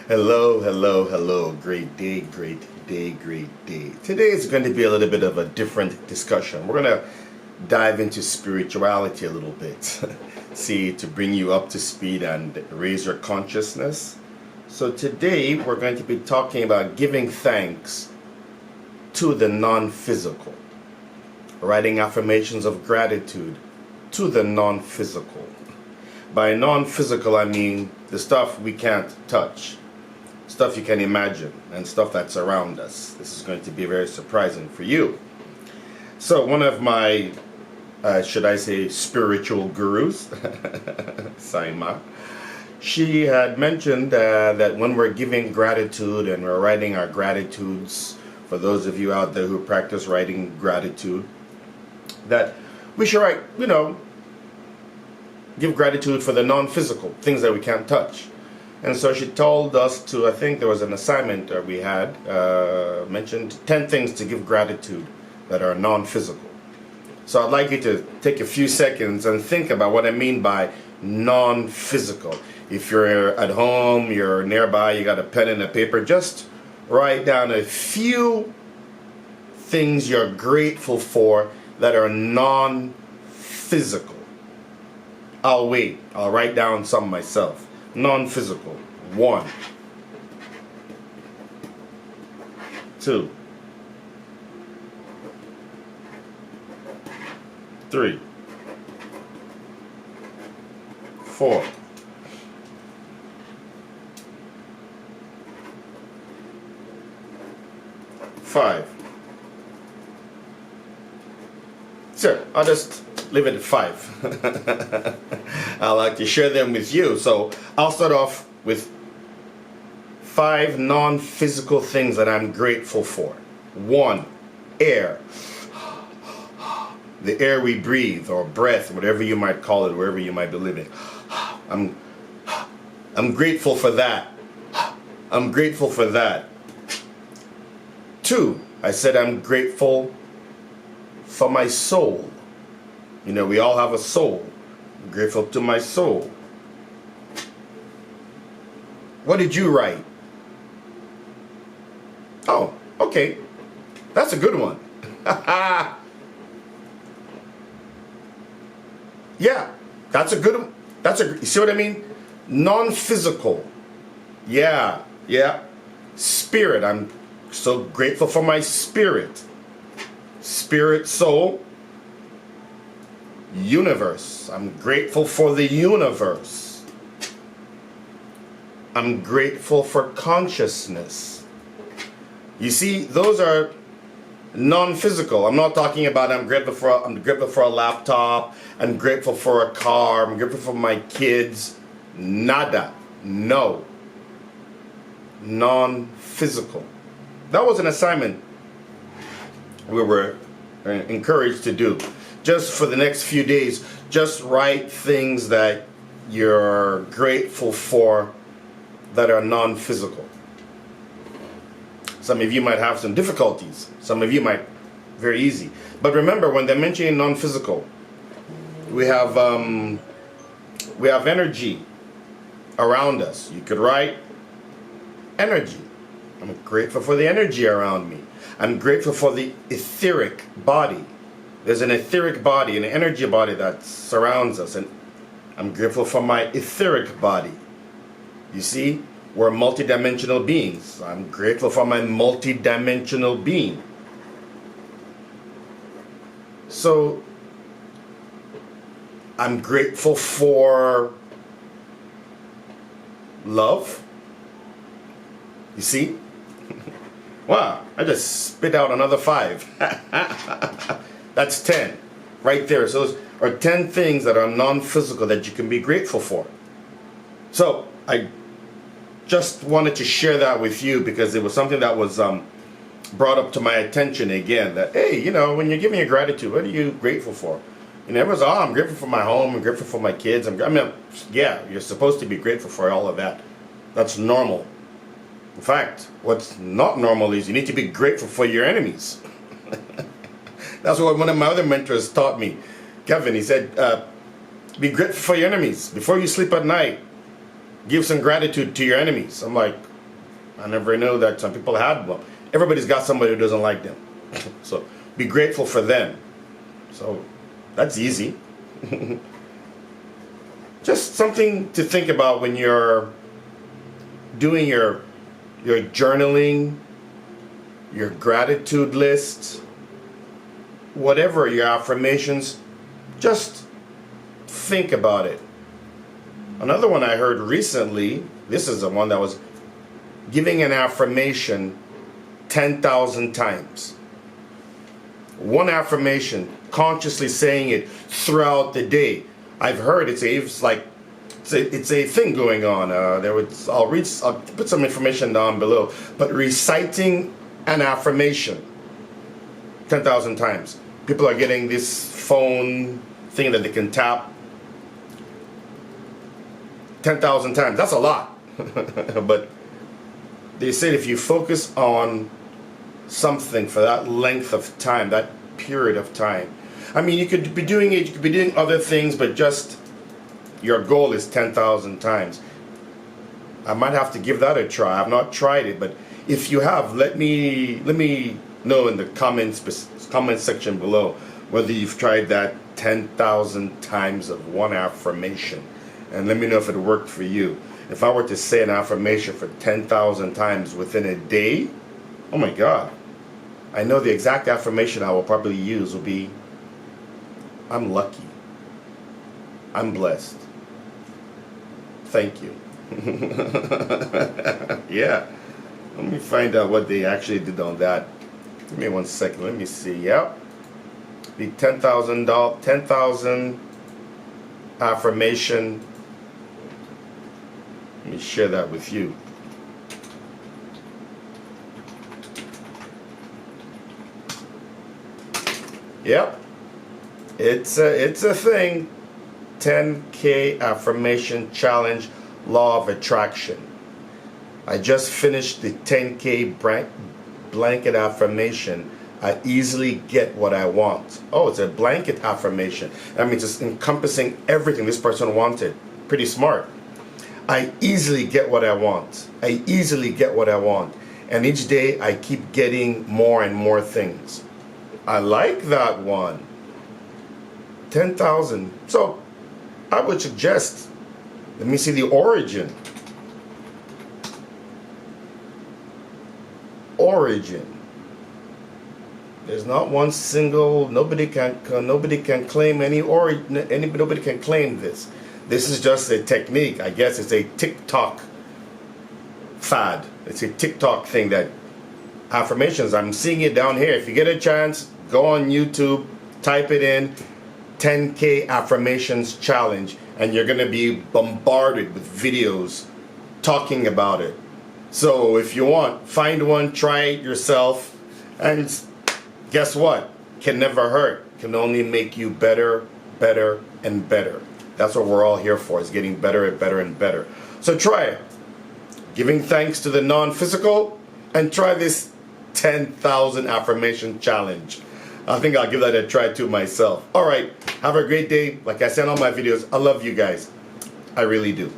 Hello, hello, hello. Great day, great day, great day. Today is going to be a little bit of a different discussion. We're going to dive into spirituality a little bit. See, to bring you up to speed and raise your consciousness. So today we're going to be talking about giving thanks to the non-physical. Writing affirmations of gratitude to the non-physical. By non-physical, I mean the stuff we can't touch. Stuff you can imagine and stuff that's around us. This is going to be very surprising for you. So one of my, should I say, spiritual gurus, Saima, she had mentioned that when we're giving gratitude and we're writing our gratitudes, for those of you out there who practice writing gratitude, that we should write, give gratitude for the non-physical, things that we can't touch. And so she told us to, I think there was an assignment that we had, mentioned 10 things to give gratitude that are non-physical. So I'd like you to take a few seconds and think about what I mean by non-physical. If you're at home, you're nearby, you got a pen and a paper, just write down a few things you're grateful for that are non-physical. I'll wait. I'll write down some myself. Non-physical. 1, 2, 3, 4, 5. Sure, I'll just leave it at 5. I like to share them with you. So I'll start off with 5 non-physical things that I'm grateful for. 1, air. The air we breathe, or breath, whatever you might call it, wherever you might be living. I'm grateful for that. I'm grateful for that. 2, I said I'm grateful for my soul. We all have a soul. I'm grateful to my soul. What did you write? Oh, okay. That's a good one. Yeah, that's a good one. You see what I mean? Non-physical. Yeah. Spirit. I'm so grateful for my spirit. Spirit, soul. Universe. I'm grateful for the universe. I'm grateful for consciousness. You see, those are non-physical. I'm not talking about I'm grateful for a laptop, I'm grateful for a car, I'm grateful for my kids. Nada. No. Non-physical. That was an assignment we were encouraged to do. Just for the next few days, just write things that you're grateful for that are non-physical. Some of you might have some difficulties. Some of you might very easy. But remember, when they're mentioning non-physical, we have energy around us. You could write energy. I'm grateful for the energy around me. I'm grateful for the etheric body. There's an etheric body, an energy body that surrounds us, and I'm grateful for my etheric body. You see, we're multidimensional beings. I'm grateful for my multidimensional being. So, I'm grateful for love. You see? Wow, I just spit out another 5. That's 10 right there. So those are 10 things that are non-physical that you can be grateful for. So I just wanted to share that with you because it was something that was brought up to my attention again. That, hey, when you're giving your gratitude, what are you grateful for? Everyone's, I'm grateful for my home, I'm grateful for my kids. Yeah, you're supposed to be grateful for all of that. That's normal. In fact, what's not normal is you need to be grateful for your enemies. That's what one of my other mentors taught me. Kevin, he said, Be grateful for your enemies. Before you sleep at night, give some gratitude to your enemies. I'm like, I never knew that some people had one. Everybody's got somebody who doesn't like them. So be grateful for them. So that's easy. Just something to think about when you're doing your journaling, your gratitude list, whatever your affirmations, just think about it. Another one I heard recently, this is the one that was giving an affirmation 10,000 times. One affirmation, consciously saying it throughout the day. I've heard it's a thing going on. I'll put some information down below. But reciting an affirmation 10,000 times. People are getting this phone thing that they can tap 10,000 times. That's a lot. But they said if you focus on something for that length of time, that period of time. I mean, you could be doing it, you could be doing other things, but just your goal is 10,000 times. I might have to give that a try. I've not tried it, but if you have, let me know in the comment section below whether you've tried that 10,000 times of one affirmation, and let me know if it worked for you. If I were to say an affirmation for 10,000 times within a day, oh my God, I know the exact affirmation I will probably use will be, I'm lucky, I'm blessed, thank you. Yeah, let me find out what they actually did on that. Give me 1 second, let me see. Yep, the 10,000 affirmation. Let me share that with you. Yep, it's a thing. 10K affirmation challenge, law of attraction. I just finished the 10K blanket affirmation. I easily get what I want. Oh, it's a blanket affirmation. That means it's encompassing everything this person wanted. Pretty smart. I easily get what I want. I easily get what I want. And each day I keep getting more and more things. I like that one. 10,000. So I would suggest, let me see the origin. Origin. There's not one single, nobody can claim any origin, nobody can claim this. This is just a technique. I guess it's a TikTok fad. It's a TikTok thing, that affirmations. I'm seeing it down here. If you get a chance, go on YouTube, type it in, 10K affirmations challenge, and you're gonna be bombarded with videos talking about it. So if you want, find one, try it yourself, and guess what? Can never hurt. Can only make you better, better, and better. That's what we're all here for, is getting better and better and better. So try it. Giving thanks to the non-physical, and try this 10,000 affirmation challenge. I think I'll give that a try too myself. All right, have a great day. Like I said on my videos, I love you guys. I really do.